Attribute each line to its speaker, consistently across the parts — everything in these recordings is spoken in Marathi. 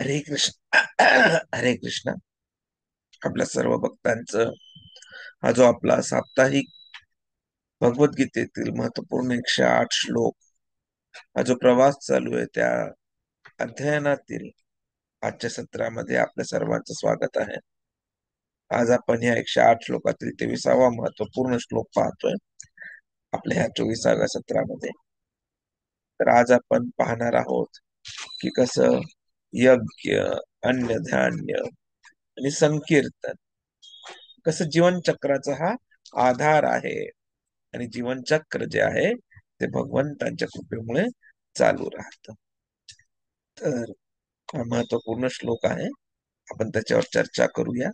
Speaker 1: हरे कृष्ण. हरे कृष्ण. आपल्या सर्व भक्तांचं हा जो आपला साप्ताहिक भगवद्गीतेतील महत्वपूर्ण 108 श्लोक हा जो प्रवास चालू आहे त्या अध्ययनातील आजच्या सत्रामध्ये आपल्या सर्वांचं स्वागत आहे. आज आपण ह्या 108 श्लोकातील 23वा महत्वपूर्ण श्लोक पाहतोय आपल्या ह्या 24व्या सत्रामध्ये. तर आज आपण पाहणार आहोत की कसं यज्ञ, अन्न धान्य आणि संकीर्तन कसं जीवन चक्राचा हा आधार आहे आणि जीवन चक्र जे आहे ते भगवंतांच्या कृपेमुळे चालू राहतं. तर हा महत्वपूर्ण श्लोक आहे, आपण त्याच्यावर चर्चा करूया.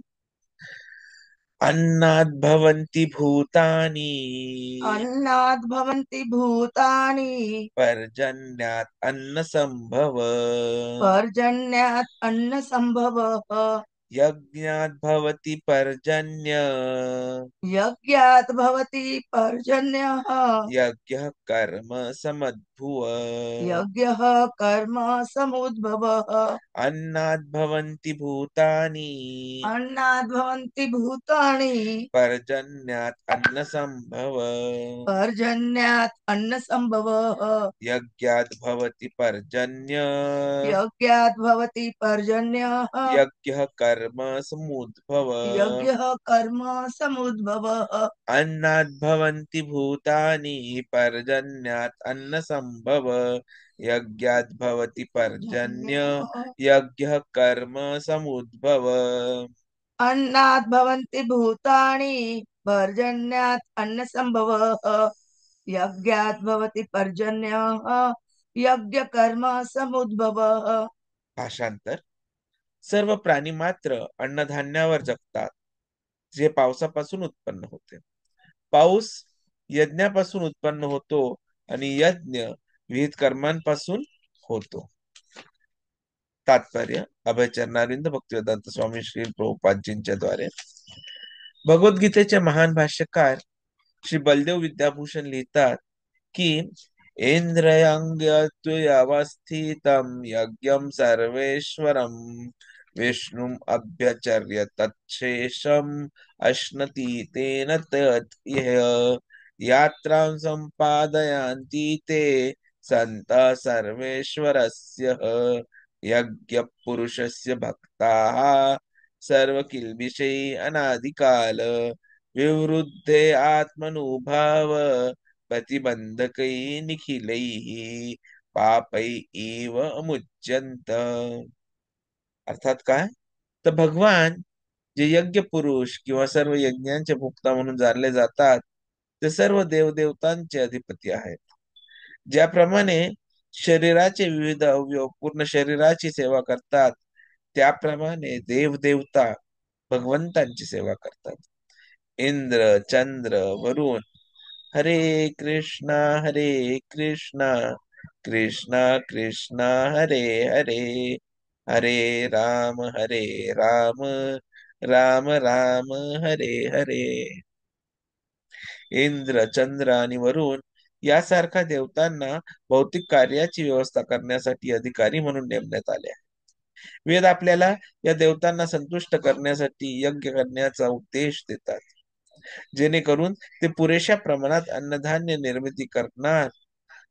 Speaker 1: अन्नात् भवन्ति भूतानि
Speaker 2: अन्नात् भवन्ति भूतानि
Speaker 1: पर्जन्यात् अन्न संभव
Speaker 2: पर्जन्यात् अन्न संभवः
Speaker 1: यज्ञात् भवति पर्जन्य
Speaker 2: यज्ञात् भवति पर्जन्यः
Speaker 1: यज्ञः कर्म समद्भुव
Speaker 2: यज्ञः कर्म समुद्भवः
Speaker 1: अन्नात् भवन्ति भूतानि
Speaker 2: अन्नात् भवन्ति भूतानि
Speaker 1: पर्जन्यात् अन्न संभव
Speaker 2: पर्जन्यात् अन्न संभवः
Speaker 1: यज्ञात् भवति पर्जन्य
Speaker 2: यज्ञात् भवति पर्जन्यः
Speaker 1: यज्ञः कर्म समुद्भव
Speaker 2: यज्ञः कर्म समुद्भवः
Speaker 1: अन्नात् भवन्ति भूतानि पर्जन्यात् अन्न संभव यज्ञात् भवति पर्जन्य यज्ञः कर्म समुद्भव
Speaker 2: अन्नात् भवन्ति भूतानि पर्जन्यात् अन्न संभवः यज्ञात् भवति पर्जन्यः यज्ञ कर्म समुद्भवः.
Speaker 1: भाषांतर. सर्व प्राणी मात्र अन्नधान्यावर जगतात जे पावसापासून उत्पन्न होते. पाऊस यज्ञापासून उत्पन्न होतो आणि यज्ञ विविध कर्मांपासून होतो. तात्पर्य अभयचरणारिंद भक्तिवेदांत स्वामी श्री प्रभुपादजींच्या द्वारे. भगवद्गीतेचे महान भाष्यकार श्री बलदेव विद्याभूषण लिहितात की इंद्रियंगत्ववस्थितं यज्ञं सर्वेश्वरं विष्णुम् अभ्यचर्य तच्छेषम् अश्नति तेन तत् यः यात्रां सम्पादयन्ति ते सन्तः सर्वेश्वरस्य यज्ञ पुरुषस्य भक्ताः सर्वकिल्बिषै अनादिकाल विवृद्धे आत्मनुभाव प्रतिबंधकै निखिलैः पापै इव मुच्यन्त. अर्थात काय? तर भगवान जे यज्ञ पुरुष किंवा सर्व यज्ञांचे भोक्ता म्हणून जाणले जातात ते सर्व देवदेवतांचे अधिपती आहेत. ज्याप्रमाणे शरीराचे विविध अवयव पूर्ण शरीराची सेवा करतात त्याप्रमाणे देवदेवता भगवंतांची सेवा करतात. इंद्र, चंद्र, वरुण हरे कृष्णा कृष्णा कृष्णा हरे हरे हरे राम राम राम हरे हरे. इंद्र, चंद्र आणि वरुण यासारख्या देवतांना भौतिक कार्याची व्यवस्था करण्यासाठी अधिकारी म्हणून नेमण्यात आले आहे. वेद आपल्याला या देवतांना संतुष्ट करण्यासाठी यज्ञ करण्याचा उपदेश देतात, जेणेकरून ते पुरेशा प्रमाणात अन्नधान्य निर्मिती करणार,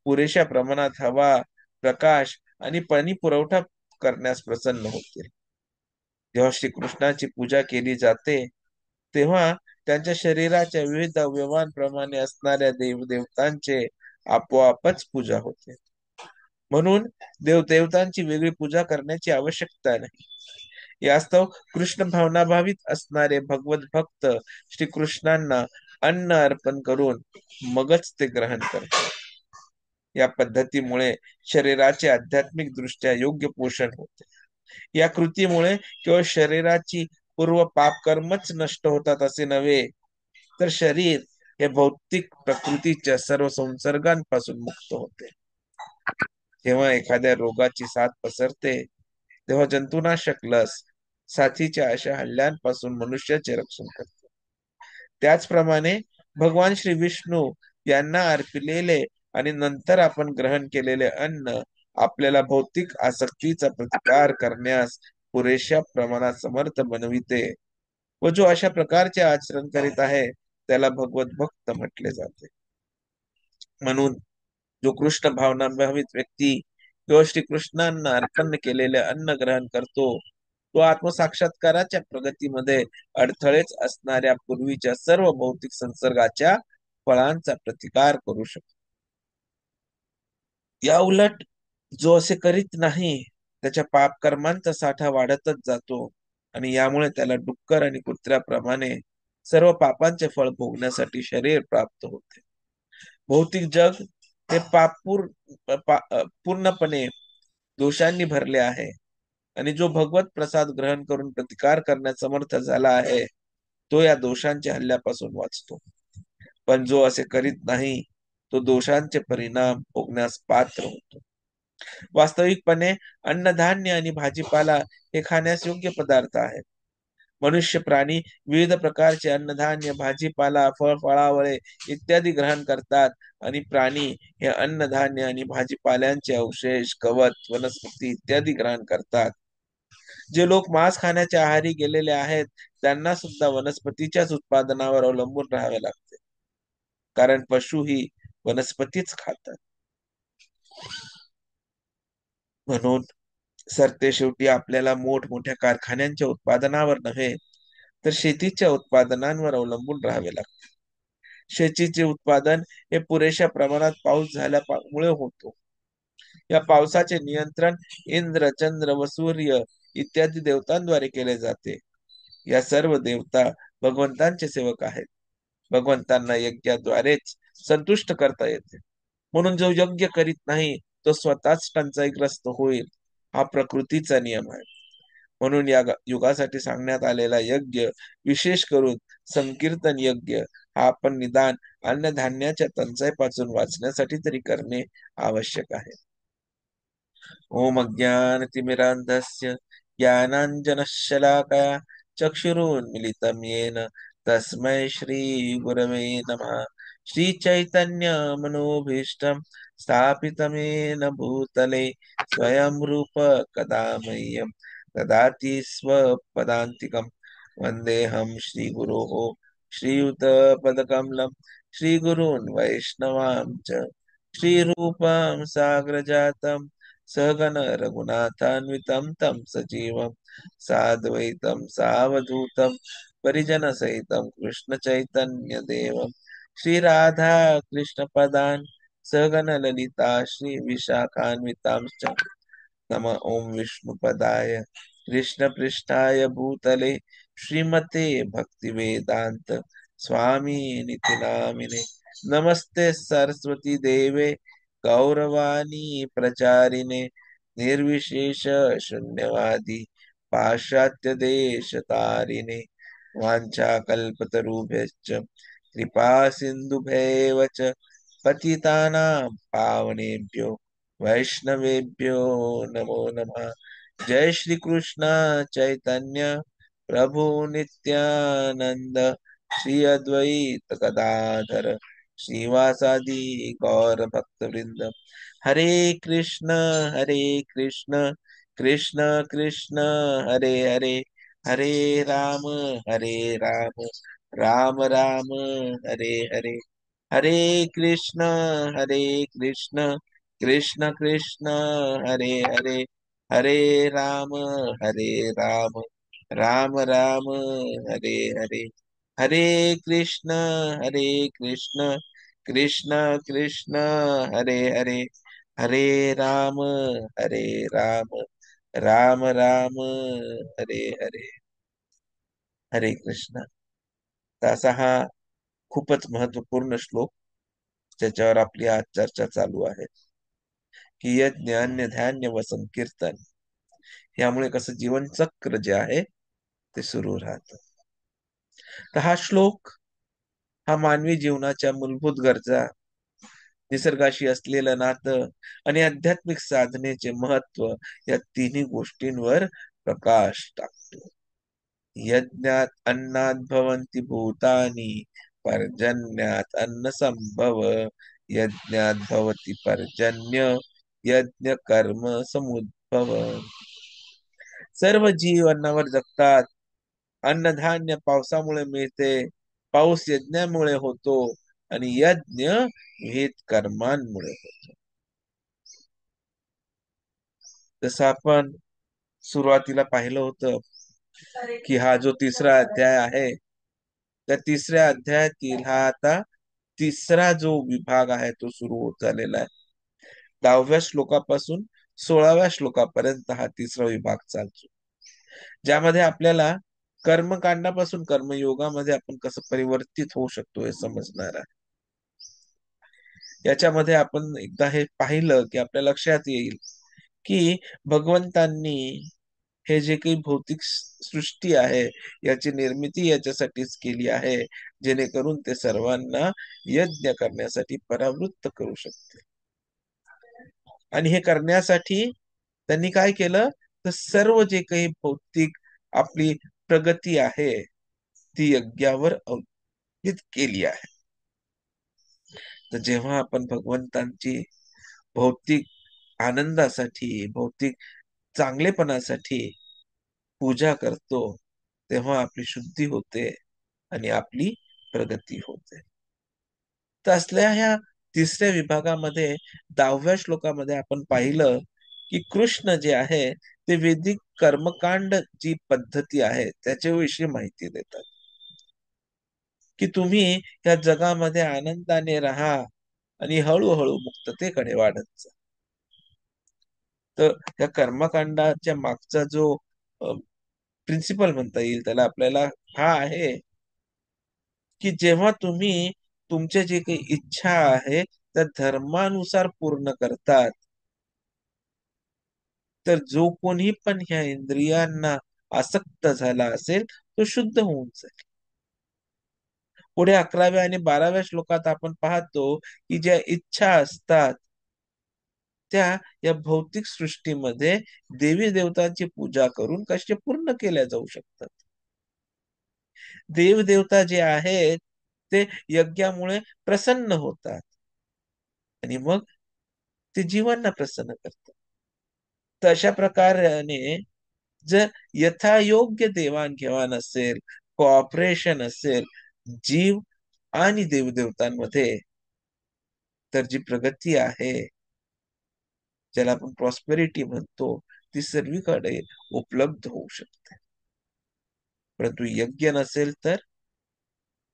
Speaker 1: पुरेशा प्रमाणात हवा, प्रकाश आणि पाणी पुरवठा करण्यास प्रसन्न होतील. जेव्हा श्रीकृष्णाची पूजा केली जाते तेव्हा त्यांच्या शरीराच्या विविध अवयवांप्रमाणे असणाऱ्या देवदेवतांचे आपोआपच पूजा होते. म्हणून देवदेवतांची वेगळी पूजा करण्याची आवश्यकता नाही. यास्तव कृष्ण भावनाभावित असणारे भगवत भक्त श्रीकृष्णांना अन्न अर्पण करून मगच ते ग्रहण करतात. या पद्धतीमुळे शरीराचे आध्यात्मिक दृष्ट्या योग्य पोषण होते. या कृतीमुळे केवळ शरीराची पूर्व पापकर्मच नष्ट होतात असे नव्हे, तर शरीर हे भौतिक प्रकृतीच्या सर्व संसर्गांपासून मुक्त होते. जेव्हा एखाद्या रोगाची साथ पसरते तेव्हा जंतुनाशक लस साथीच्या अशा हल्ल्यांपासून मनुष्याचे रक्षण करते. त्याचप्रमाणे भगवान श्री विष्णू यांना अर्पिलेले आणि नंतर आपण ग्रहण केलेले अन्न आपल्याला भौतिक आसक्तीचा प्रतिकार करण्यास पुरेशा प्रमाणात समर्थ बनविते व जो अशा प्रकारचे आचरण करीत आहे त्याला भगवत भक्त म्हटले जाते. म्हणून जो कृष्ण भावना भावित व्यक्ती किंवा श्रीकृष्णांना अर्पण केलेले अन्न ग्रहण करतो तो आत्मसाक्षात्काराच्या प्रगतीमध्ये अडथळेच असणाऱ्या पूर्वीच्या सर्व भौतिक संसर्गाच्या फळांचा प्रतिकार करू शकतो. या उलट जो असे करीत नाही त्याच्या पाप कर्मांचा साठा वाढतच जातो आणि यामुळे त्याला डुक्कर आणि कुत्र्याप्रमाणे सर्व पापांचे फळ भोगण्यासाठी शरीर प्राप्त होते. भौतिक जग हे पूर्णपणे दोषांनी भरले आहे आणि जो भगवत प्रसाद ग्रहण करून प्रतिकार करण्यास समर्थ झाला आहे तो या दोषांच्या हल्ल्यापासून वाचतो. पण जो असे करीत नाही तो दोषांचे परिणाम भोगण्यास पात्र होतो. वास्तविकपणे अन्नधान्य आणि भाजीपाला हे खाण्यास योग्य पदार्थ आहेत. मनुष्य प्राणी विविध प्रकारचे अन्नधान्य भाजीपाला फळावळे इत्यादी ग्रहण करतात आणि प्राणी हे अन्नधान्य आणि भाजीपाल्यांचे अवशेष गवत वनस्पती इत्यादी ग्रहण करतात. जे लोक मांस खाण्याच्या आहारी गेलेले आहेत त्यांना सुद्धा वनस्पतीच्याच उत्पादनावर अवलंबून राहावे लागते, कारण पशु ही वनस्पतीच खातात. म्हणून सरते शेवटी आपल्याला मोठमोठ्या कारखान्यांच्या उत्पादनावर नव्हे तर शेतीच्या उत्पादनांवर अवलंबून राहावे लागते. शेतीचे उत्पादन हे पुरेशा प्रमाणात पाऊस झाल्यामुळे होतो. या पावसाचे नियंत्रण इंद्र चंद्र व सूर्य इत्यादी देवतांद्वारे केले जाते. या सर्व देवता भगवंतांचे सेवक आहेत. भगवंतांना यज्ञाद्वारेच संतुष्ट करता येते. म्हणून जो यज्ञ करीत नाही तो स्वतःच टंचाईग्रस्त होईल हा प्रकृतीचा नियम आहे. म्हणून या युगासाठी सांगण्यात आलेला यज्ञ विशेष करून संकीर्तन यज्ञ हा आपण निदान अन्नधान्याच्या टंचाईपासून वाचण्यासाठी तरी करणे आवश्यक आहे. ओम अज्ञानतिमिरान्धस्य ज्ञानाञ्जनशलाकया चक्षुरुन्मिलितं येन तस्मै श्रीगुरवे नमः. श्रीचैतन्यमनोभीष्टं स्थापितमेन भूतले स्वयं रूप कदा मह्यं ददाति स्वपदान्तिकं. वन्देऽहं श्रीगुरोः श्रीयुतपदकमलं श्रीगुरून् वैष्णवांश्च श्रीरूपं साग्रजातं सहगण रघुनाथान्वितं तं सजीवं साद्वैतं सावधूतं परिजनसहितं कृष्णचैतन्यदेवं श्रीराधा कृष्णपदान् सहगण ललिता श्रीविशाखान्वितांश्च. नमः ओं विष्णुपदाय कृष्णपृष्ठाय भूतले श्रीमते भक्तिवेदांत स्वामी निति नामिने. नमस्ते सरस्वती देवे गौरवाणी प्रचारिणे निर्विशेष शून्यवादी पाश्चात्य देश तारिणे. वाञ्छाकल्पतरुभ्यश्च कृपा सिन्धुभ्येव च पतितानां पावनेभ्यो वैष्णवेभ्यो नमो नमः. जय श्री कृष्ण चैतन्य प्रभु नित्यानंद श्री अद्वैत गदाधर श्रीवासादि गौर भक्त वृंद. हरे कृष्ण कृष्ण कृष्ण हरे हरे हरे राम राम राम हरे हरे. हरे कृष्ण कृष्ण कृष्ण हरे हरे हरे राम राम राम हरे हरे. हरे कृष्ण कृष्ण कृष्ण हरे हरे हरे राम राम राम हरे हरे. हरे कृष्ण. असा हा खूपच महत्वपूर्ण श्लोक ज्याच्यावर आपली आज चर्चा चालू आहे की यज्ञ अन्य ध्यान व संकीर्तन यामुळे कसं जीवन चक्र जे आहे ते सुरू राहतं. तर हा श्लोक हा मानवी जीवनाच्या मूलभूत गरजा निसर्गाशी असलेलं नातं आणि आध्यात्मिक साधनेचे महत्व या तिन्ही गोष्टींवर प्रकाश टाकतो. यज्ञात अन्नात भवन्ति भूतानि पर्जन्यात अन्न संभव. यज्ञात भवति पर्जन्य यज्ञ कर्म समुद्भव. सर्व जीव अन्नावर जगतात. अन्नधान्य पावसामुळे मिळते, पाऊस यज्ञामुळे होतो आणि यज्ञ विहित कर्मांमुळे होतो. जसं आपण सुरुवातीला पाहिलं होतं की हा जो तिसरा अध्याय आहे, त्या तिसऱ्या अध्यायातील हा आता तिसरा जो विभाग आहे तो सुरू होत झालेला आहे. 10व्या श्लोकापासून 16व्या श्लोकापर्यंत हा तिसरा विभाग चालतो, ज्यामध्ये आपल्याला कर्मकांडापासून कर्मयोगामध्ये आपण कसं परिवर्तित होऊ शकतो हे समजणार आहे. याच्यामध्ये आपण एकदा हे पाहिलं की आपल्या लक्षात येईल की भगवंतांनी हे जे काही भौतिक सृष्टी आहे याची निर्मिती याच्यासाठीच केली आहे, जेणेकरून ते सर्वांना यज्ञ करण्यासाठी परावृत्त करू शकते. आणि हे करण्यासाठी त्यांनी काय केलं, तर सर्व जे काही भौतिक आपली प्रगती आहे ती यज्ञावर अवलंबित केली आहे. तर जेव्हा आपण भगवंतांची भौतिक आनंदासाठी, भौतिक चांगलेपणासाठी पूजा करतो, तेव्हा आपली शुद्धी होते आणि आपली प्रगती होते. तर असल्या ह्या तिसऱ्या विभागामध्ये 10व्या श्लोकामध्ये आपण पाहिलं की कृष्ण जे आहे ते वैदिक कर्मकांड जी पद्धती आहे त्याच्याविषयी माहिती देतात, की तुम्ही या जगामध्ये आनंदाने राहा आणि हळूहळू मुक्ततेकडे वाढत जा. तर या कर्मकांडाच्या मागचा जो प्रिन्सिपल म्हणता येईल त्याला आपल्याला हा आहे की जेव्हा तुम्ही तुमचे जे काही इच्छा आहे त्या धर्मानुसार पूर्ण करतात, तर जो कोणी पण ह्या इंद्रियांना आसक्त झाला असेल तो शुद्ध होऊन जाईल. पुढे 11व्या आणि 12व्या श्लोकात आपण पाहतो की ज्या इच्छा असतात त्या या भौतिक सृष्टीमध्ये देवी देवतांची पूजा करून कशा पूर्ण केल्या जाऊ शकतात. देव देवता जे आहेत ते यज्ञामुळे प्रसन्न होतात आणि मग ते जीवांना प्रसन्न करतात. तर अशा प्रकारे जर यथायोग्य देवाणघेवाण असेल, कोऑपरेशन असेल जीव आणि देवदेवतांमध्ये, तर जी प्रगती आहे ज्याला आपण प्रॉस्पेरिटी म्हणतो ती सर्वीकडे उपलब्ध होऊ शकते. परंतु यज्ञ नसेल तर,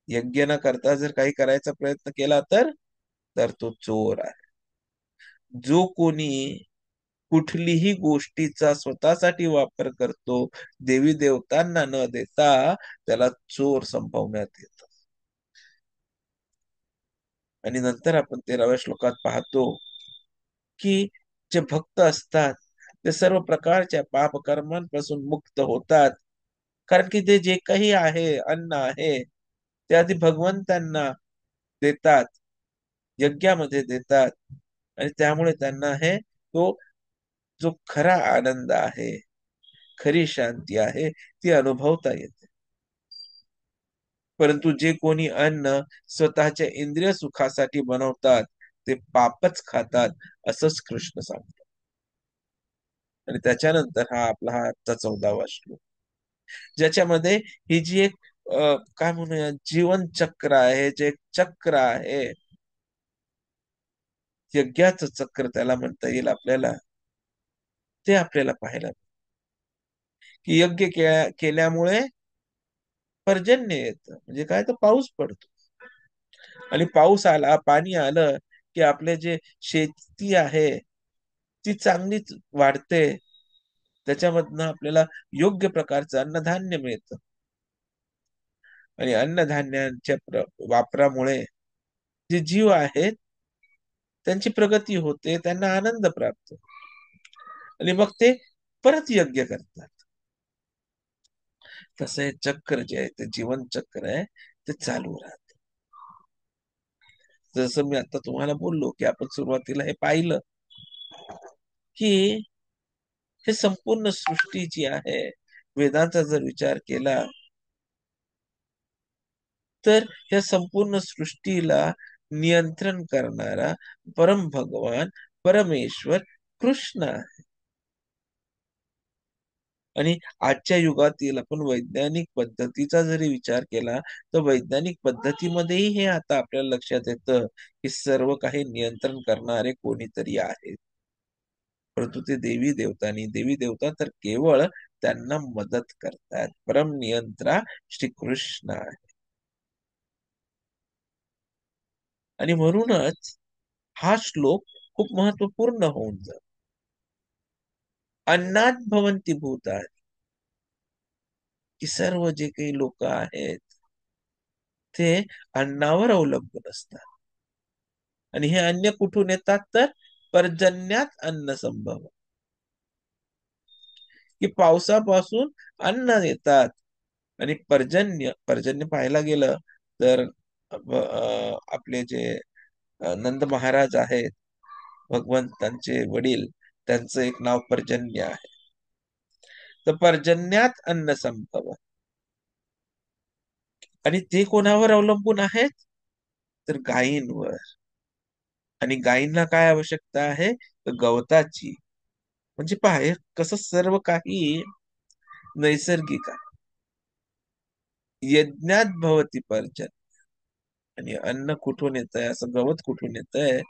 Speaker 1: यज्ञ न करता जर काही करायचा प्रयत्न केला तर तो चोर आहे. जो कोणी कुठलीही गोष्टीचा स्वतःसाठी वापर करतो देवी देवतांना न देता, त्याला चोर संपवण्यात येत. आणि नंतर आपण 13व्या श्लोकात पाहतो की जे भक्त असतात ते सर्व प्रकारच्या पाप कर्मांपासून मुक्त होतात, कारण की ते जे काही आहे अन्न आहे ते आधी भगवंतांना देतात, यज्ञामध्ये देतात आणि त्यामुळे त्यांना हे तो जो खरा आनंद आहे, खरी शांती आहे ती अनुभवता येते. परंतु जे कोणी अन्न स्वतःच्या इंद्रिय सुखासाठी बनवतात ते पापच खातात, असंच कृष्ण सांगतात. आणि त्याच्यानंतर हा आजचा 14वा श्लोक, ज्याच्यामध्ये ही जी एक काय म्हणूया जीवन चक्र आहे, जे एक चक्र आहे, यज्ञाचं चक्र त्याला म्हणता येईल आपल्याला, ते आपल्याला पाहायला की यज्ञ केल्यामुळे पर्जन्य येतं. म्हणजे काय, तर पाऊस पडतो आणि पाऊस आला, पाणी आलं की आपले जे शेती आहे ती चांगलीच वाढते, त्याच्यामधनं आपल्याला योग्य प्रकारचं अन्नधान्य मिळतं आणि अन्नधान्यांच्या वापरामुळे जे जीव आहेत त्यांची प्रगती होते, त्यांना आनंद प्राप्त होतो आणि मग ते परत यज्ञ करतात. तसं हे चक्र जे आहे ते जीवन चक्र आहे, ते चालू राहत. जसं मी आता तुम्हाला बोललो की आपण सुरुवातीला हे पाहिलं की हे संपूर्ण सृष्टी जी आहे, वेदांचा जर विचार केला तर या संपूर्ण सृष्टीला नियंत्रण करणारा परम भगवान परमेश्वर कृष्ण आहे. आणि आजच्या युगातील आपण वैज्ञानिक पद्धतीचा जरी विचार केला तर वैज्ञानिक पद्धतीमध्येही हे आता आपल्याला लक्षात येतं की सर्व काही नियंत्रण करणारे कोणीतरी आहेत. परंतु ते देवी देवता तर केवळ त्यांना मदत करतात. परम नियंत्रा श्री कृष्ण आहे. आणि म्हणूनच हा श्लोक खूप महत्वपूर्ण होऊन जातो. अन्नात भवंती भूतानि, की सर्व जे काही लोक आहेत ते अन्नावर अवलंबून असतात. आणि हे अन्न कुठून येतात तर पर्जन्यात अन्न संभव, की पावसापासून अन्न येतात. आणि पर्जन्य पर्जन्य पाहायला गेलं तर आपले जे नंद महाराज आहेत भगवंतांचे वडील, त्यांचं एक नाव पर्जन्य आहे. तर पर्जन्यात अन्न संभव, आणि ते कोणावर अवलंबून आहेत तर गायींवर. आणि गायींना काय आवश्यकता आहे तर गवताची. म्हणजे पहा हे कसं सर्व काही नैसर्गिक आहे. यज्ञात भवती पर्जन्य, आणि अन्न कुठून येत आहे, असं गवत कुठून येत आहे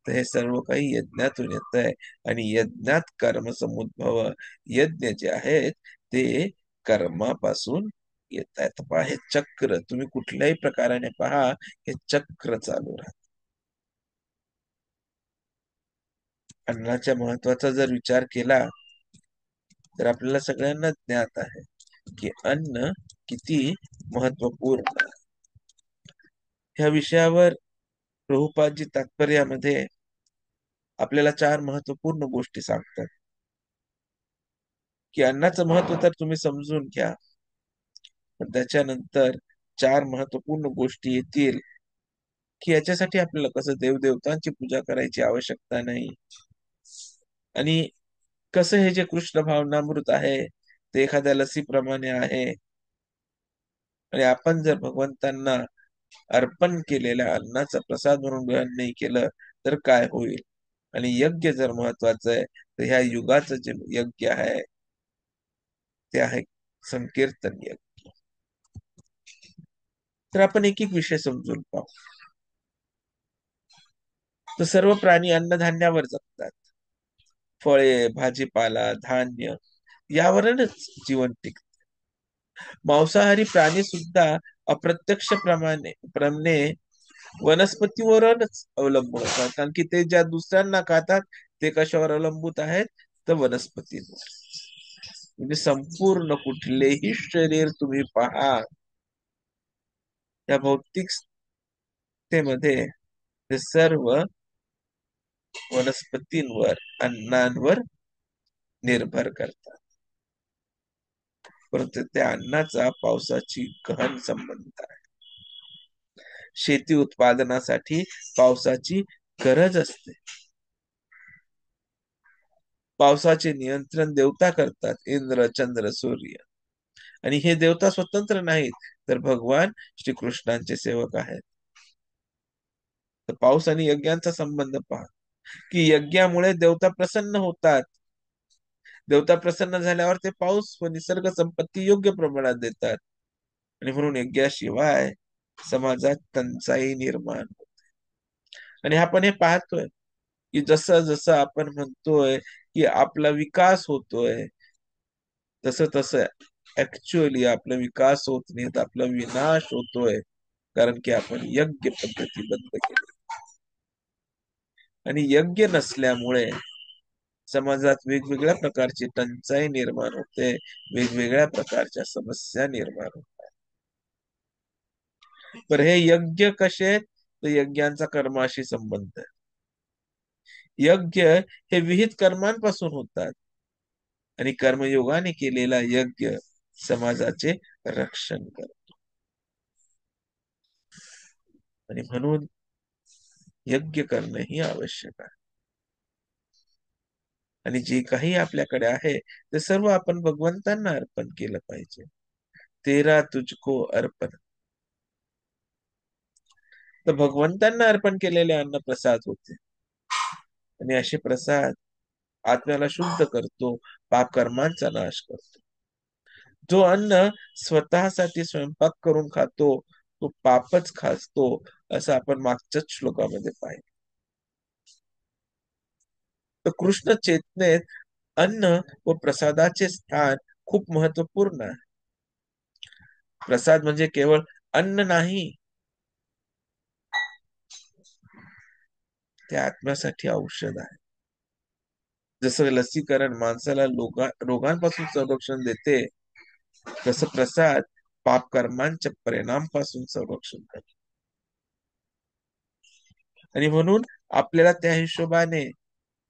Speaker 1: तर हे सर्व काही यज्ञातून येत आहे. आणि यज्ञात कर्म समुद्भव, यज्ञ जे आहेत ते कर्मापासून येत आहेत. पहा हे चक्र तुम्ही कुठल्याही प्रकाराने पहा, हे चक्र चालू राहत. अन्नाच्या महत्वाचा जर विचार केला तर आपल्याला सगळ्यांना ज्ञात आहे की अन्न किती महत्वपूर्ण. ह्या विषयावर प्रभुपादजी तात्पर्यामध्ये आपल्याला 4 महत्वपूर्ण गोष्टी सांगतात. की अन्नाचं महत्व तर तुम्ही समजून घ्या, पण त्याच्यानंतर 4 महत्वपूर्ण गोष्टी येतील की याच्यासाठी आपल्याला कसं देवदेवतांची पूजा करायची आवश्यकता नाही. आणि कसं हे जे कृष्ण भावनामृत आहे ते एखाद्या लसीप्रमाणे आहे. आणि आपण जर भगवंतांना अर्पण केलेल्या अन्नाचा प्रसाद म्हणून ग्रहण नाही केलं तर काय होईल. आणि यज्ञ जर महत्वाचं आहे तर ह्या युगाचं जे यज्ञ आहे ते आहे संकीर्तन यज्ञ. तर आपण एक एक विषय समजून पाहू. तर सर्व प्राणी अन्नधान्यावर जगतात. फळे, भाजीपाला, धान्य यावरच जीवन टिकते. मांसाहारी प्राणी सुद्धा अप्रत्यक्ष प्रमाणे वनस्पतीवरच अवलंबून असतात. कारण की ते ज्या दुसऱ्यांना खातात ते कशावर अवलंबून आहेत तर वनस्पतींवर. म्हणजे संपूर्ण कुठलेही शरीर तुम्ही पहा त्या भौतिकतेमध्ये ते सर्व वनस्पतींवर, अन्नांवर निर्भर करतात. परंतु त्या अन्नाचा पावसाची गहन संबंध आहे. शेती उत्पादनासाठी पावसाची गरज असते. पावसाचे नियंत्रण देवता करतात, इंद्र, चंद्र, सूर्य. आणि हे देवता स्वतंत्र नाहीत तर भगवान श्रीकृष्णांचे सेवक आहेत. तर पाऊस आणि यज्ञांचा संबंध पहा की यज्ञामुळे देवता प्रसन्न होतात. देवता प्रसन्न झाल्यावर ते पाऊस व निसर्ग संपत्ती योग्य प्रमाणात देतात. आणि म्हणून यज्ञाशिवाय समाजात टंचाई निर्माण होते. आणि आपण हे पाहतोय की जसं जसं आपण म्हणतोय की आपला विकास होतोय तसं तसं ऍक्च्युअली आपला विकास होत नाही, आपला विनाश होतोय. कारण की आपण यज्ञ पद्धती बंद केली. आणि यज्ञ नसल्यामुळे समाजात वेगवेगळ्या प्रकारची टंचाई निर्माण होते, वेगवेगळ्या प्रकारच्या समस्या निर्माण होतात. तर हे यज्ञ कसे आहेत तर यज्ञांचा कर्माशी संबंध आहे. यज्ञ हे विहित कर्मांपासून होतात. आणि कर्मयोगाने केलेला यज्ञ समाजाचे रक्षण करतो. आणि म्हणून यज्ञ करणं ही आवश्यक आहे. आणि जे काही आपल्याकडे आहे ते सर्व आपण भगवंतांना अर्पण केलं पाहिजे. तेरा तुझको अर्पण. तर भगवंतांना अर्पण केलेले अन्न प्रसाद होते. आणि असे प्रसाद आत्म्याला शुद्ध करतो, पाप कर्मांचा नाश करतो. जो अन्न स्वतःसाठी स्वयंपाक करून खातो तो पापच खातो, असं आपण मागच्याच श्लोकामध्ये पाहिलं. तर कृष्ण चेतनेत अन्न व प्रसादाचे स्थान खूप महत्वपूर्ण आहे. प्रसाद म्हणजे केवळ अन्न नाही, ते आत्म्यासाठी औषध आहे. जसं लसीकरण माणसाला रोगांपासून संरक्षण देते, तसं प्रसाद पाप कर्मांच्या परिणामापासून संरक्षण करते. आणि म्हणून आपल्याला त्या हिशोबाने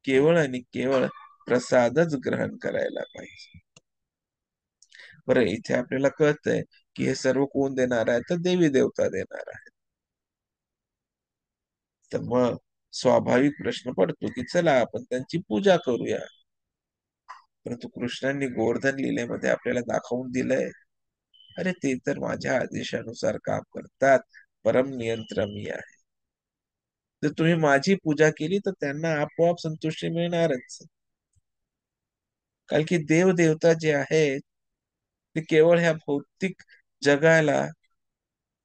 Speaker 1: केवळ आणि केवळ प्रसादच ग्रहण करायला पाहिजे. बरं, इथे आपल्याला कळतंय की हे सर्व कोण देणार आहे, तर देवी देवता देणार आहे. तर मग स्वाभाविक प्रश्न पडतो की चला आपण त्यांची पूजा करूया. परंतु कृष्णांनी गोवर्धन लीलेमध्ये आपल्याला दाखवून दिलंय, अरे ते तर माझ्या आदेशानुसार काम करतात, परम नियंत्र मी आहे. जर तुम्ही माझी पूजा केली तर त्यांना आपोआप संतुष्टी मिळणारच. कारण की देव देवता जे आहेत ते केवळ ह्या भौतिक जगाला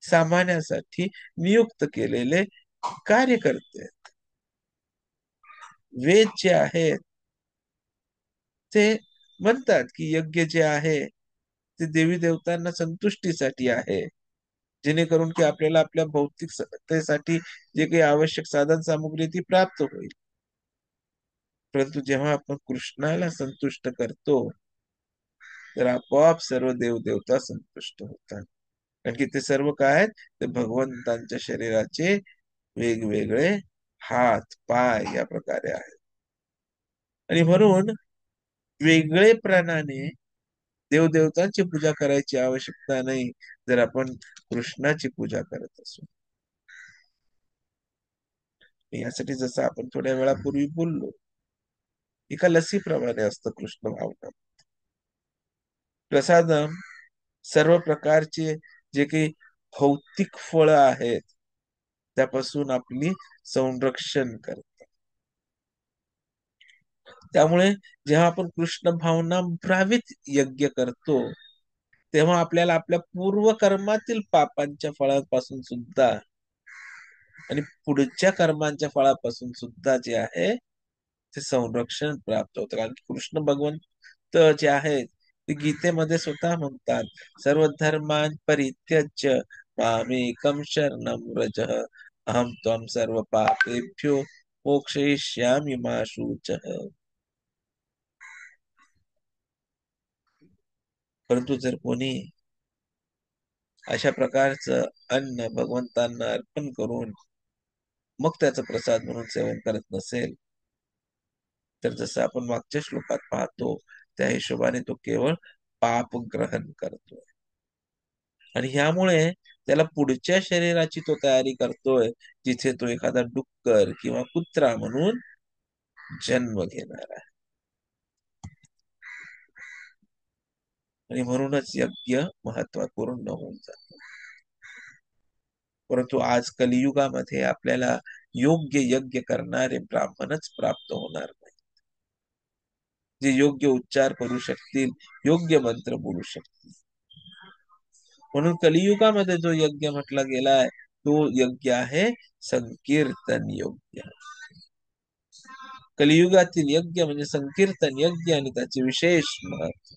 Speaker 1: सामान्यासाठी नियुक्त केलेले कार्यकर्ते. वेद जे आहेत ते म्हणतात की यज्ञ जे आहे ते देवी देवतांना संतुष्टीसाठी आहे, जेणेकरून की आपल्याला आपल्या भौतिकतेसाठी जे काही आवश्यक साधन सामुग्री ती प्राप्त होईल. परंतु जेव्हा आपण कृष्णाला संतुष्ट करतो तर आपोआप सर्व देव देवता संतुष्ट होतात. कारण की ते सर्व काय आहेत, ते भगवंतांच्या शरीराचे वेगवेगळे हात पाय या प्रकारे आहेत. आणि म्हणून वेगळेपणाने देवदेवतांची पूजा करायची आवश्यकता नाही जर आपण कृष्णाची पूजा करत असू. यासाठी जसं आपण थोड्या वेळापूर्वी बोललो, एका लसीप्रमाणे असतं कृष्ण भावना. प्रसादम सर्व प्रकारचे जे काही भौतिक फळ आहेत त्यापासून आपली संरक्षण करतात. त्यामुळे जेव्हा आपण कृष्ण भावना भावित यज्ञ करतो तेव्हा आपल्याला आपल्या पूर्व कर्मातील पापांच्या फळांपासून सुद्धा आणि पुढच्या कर्मांच्या फळापासून सुद्धा जे आहे ते संरक्षण प्राप्त होतं. कारण की कृष्ण भगवंत जे आहेत ते गीतेमध्ये स्वतः म्हणतात, सर्व धर्मान् परित्यज्य मामेकं शरणं व्रज अहं त्वं सर्व पापेभ्यो मोक्षयिष्यामि मा शुचः. परंतु जर कोणी अशा प्रकारचं अन्न भगवंतांना अर्पण करून मग त्याचं प्रसाद म्हणून सेवन करत नसेल तर जसं आपण मागच्या श्लोकात पाहतो त्या हिशोबाने तो केवळ पाप ग्रहण करतोय. आणि ह्यामुळे त्याला पुढच्या शरीराची तो तयारी करतोय, जिथे तो एखादा डुक्कर किंवा कुत्रा म्हणून जन्म घेणार आहे. आणि म्हणूनच यज्ञ महत्वपूर्ण होऊन जातो. परंतु आज कलियुगामध्ये आपल्याला योग्य यज्ञ करणारे ब्राह्मणच प्राप्त होणार नाही, जे योग्य उच्चार करू शकतील, योग्य मंत्र बोलू शकतील. म्हणून कलियुगामध्ये जो यज्ञ म्हटला गेलाय तो यज्ञ आहे संकीर्तन यज्ञ. कलियुगातील यज्ञ म्हणजे संकीर्तन यज्ञ आणि त्याचे विशेष महत्व.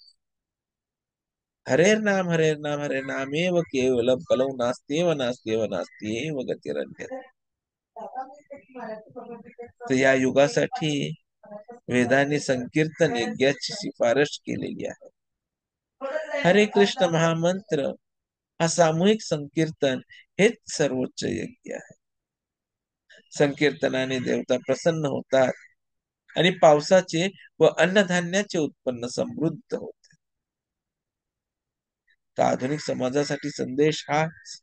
Speaker 1: हरेर नाम हरे नामेव केवलम कलौ नास्त्येव नास्त्येव नास्त्येव गतिरन्यथा. तर या युगासाठी वेदांनी संकीर्तन यज्ञाची शिफारस केलेली आहे. हरे कृष्ण महामंत्र हा सामूहिक संकीर्तन हेच सर्वोच्च यज्ञ आहे. संकीर्तनाने देवता प्रसन्न होतात आणि पावसाचे व अन्नधान्याचे उत्पन्न समृद्ध होते. तर आधुनिक समाजासाठी संदेश हाच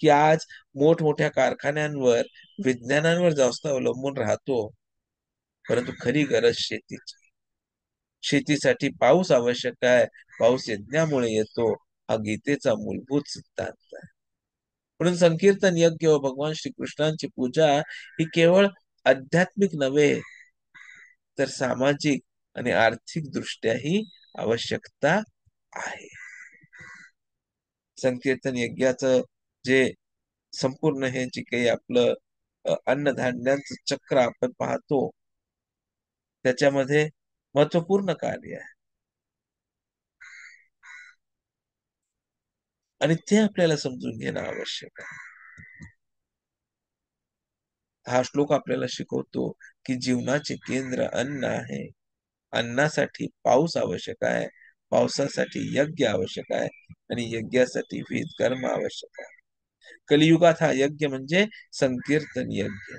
Speaker 1: की आज मोठमोठ्या कारखान्यांवर विज्ञानांवर जास्त अवलंबून राहतो, परंतु खरी गरज शेतीची. शेतीसाठी पाऊस आवश्यक आहे, पाऊस यज्ञामुळे येतो, हा गीतेचा मूलभूत सिद्धांत आहे. म्हणून संकीर्तन यज्ञ व भगवान श्रीकृष्णांची पूजा ही केवळ आध्यात्मिक नव्हे तर सामाजिक आणि आर्थिक दृष्ट्याही आवश्यकता आहे. संकीर्तन यज्ञाचं जे संपूर्ण हे जे काही आपलं अन्नधान्यांचं चक्र आपण पाहतो, त्याच्यामध्ये महत्वपूर्ण कार्य आहे आणि ते आपल्याला समजून घेणं आवश्यक आहे. हा श्लोक आपल्याला शिकवतो की जीवनाचे केंद्र अन्न आहे. अन्नासाठी पाऊस आवश्यक आहे, पावसासाठी यज्ञ आवश्यक आहे आणि यज्ञासाठी विहित कर्म आवश्यक आहे. कलियुगात हा यज्ञ म्हणजे संकीर्तन यज्ञ.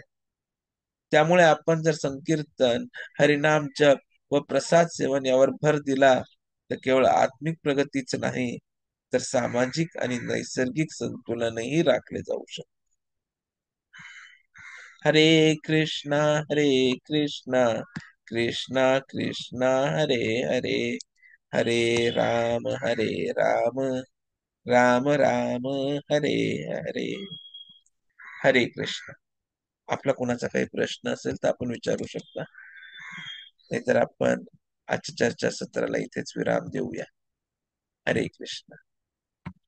Speaker 1: त्यामुळे आपण जर संकीर्तन, हरिनाम जप व प्रसाद सेवन यावर भर दिला तर केवळ आत्मिक प्रगतीच नाही तर सामाजिक आणि नैसर्गिक संतुलनही राखले जाऊ शकते. हरे कृष्णा कृष्णा कृष्णा हरे हरे, हरे राम राम राम हरे हरे. हरे कृष्ण. आपला कोणाचा काही प्रश्न असेल तर आपण विचारू शकता, नाहीतर आपण आजच्या चर्चासत्राला इथेच विराम देऊया. हरे कृष्ण.